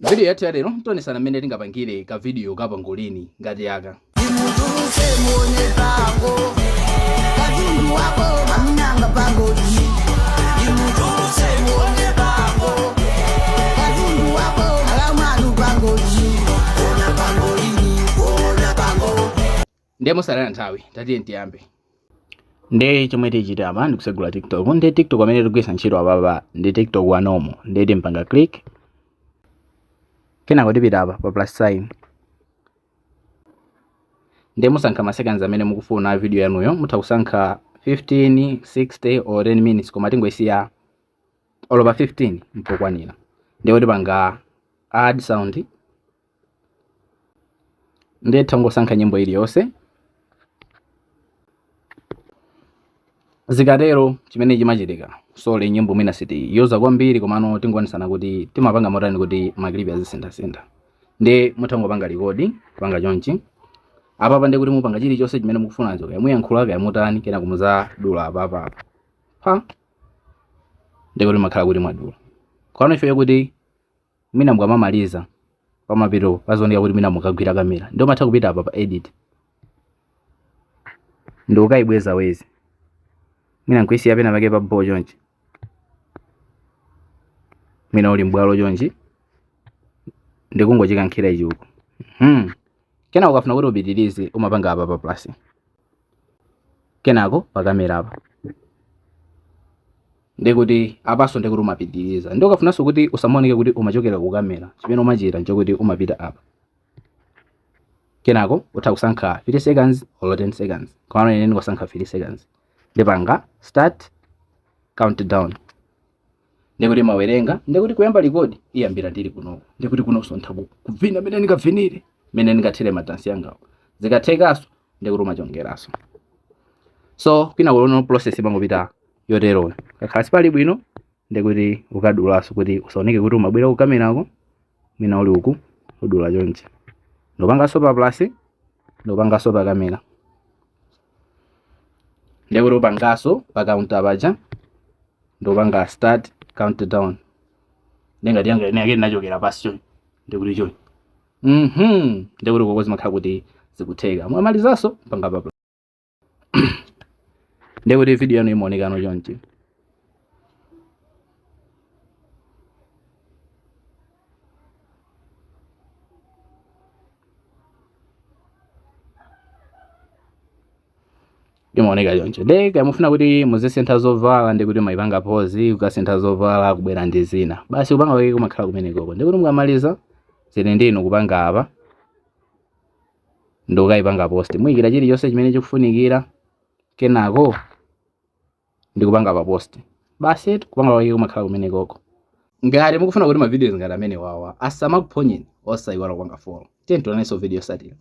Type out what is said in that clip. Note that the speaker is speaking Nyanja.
Video yathu ya lero tionesana mmene tingapangire ka video kapangolini ngati aka. Ndemo salana nthawi tatiye ntiyambe. Nde chomwe tichita apa ndikusegula TikTok. Nde TikTok amene tikugwisa ntchito apapa ndi TikTok wanomo. Nde timpanga click. Kenako tipita apa pa plus sign. Nde musankha ma seconds amene mukufuna video yanuyo. Mutha kusankha 15, 60 or 10 minutes koma tingoisiya all over 15 mpokwanira. Nde tipanga add sound. Nde tangosankha nyimbo iliyonse. Zikatero chimene chimachitika sole nyimbo mwina siti yoza kwambiri komano tingonisana kuti timapanga motani kuti maklipi azisintha. Nde mutangopanga record panga chonchi apa nde kuti mupanga chilichonse chimene mukufunacho kaya muyankhula kaya mutani kena kumuza dula apa pa nde kuti makhala kuti mwadula kwano ife kuti mina mukamamaliza pamapito pazooneka kuti mina mukagwira kamera ndio matha kupita apa pa edit ndo kaibweza wezi mina nkuisiya pena pake pa bo chonchi mina uli mbwalo chonchi ndikungochikankhira ichi uko kenako ukafuna kuti upitirize umapanga apa pa plus kenako pa kamera apa ndikuti apaso ndikuti umapitiriza ndio ukafunanso kuti usamoneke kuti umachokera ku kamera chimene umachita nchokuti umapita apa kenako utha kusankha 50 seconds or 10 seconds kwano ine ndikusankha 50 seconds ndipanga start countdown ndikuti mawerenga ndikuti kuyamba record iyambira ndili kuno ndikuti kuno sontha kuvina mene ndingavinire mene ndingathere madansi yangawo zikathekaso ndikuti umachongeraso so kwina kulono process pangopita yotero kakhala sipali bwino ndikuti ukadulaso kuti usaoneke kuti umabwera ku kamerako mina uli uku udula chonchi ndopangaso pa plus ndopangaso pa kamera ndikuti upangaso pa counter paja ndopanga start countdown ndengati yanga ine yake ndinachokera pasi chonchi ndikuti chonchi ndikuti kokozi makhala kuti zikutheka mwamalizaso panga pa ndikuti video yanu imaonekano chonchi imaoneka chonchi nde kaya mufuna kuti muzisintha zovala ndikuti maipanga pause ukasintha zovala kubwera ndi zina basi kupanga kwake kumakhala kumenekoko ndikuti mukamaliza zine ndinu kupanga apa ndokayipanga post muyikira chilichonse chimene chikufunikira kenako ndikupanga pa post basi kupanga kwake kumakhala kumenekoko ngati mukufuna kuti ma videos ngati amene wawa asamakuphonyeni osayiwala kupanga follow tiye tionanso video satira.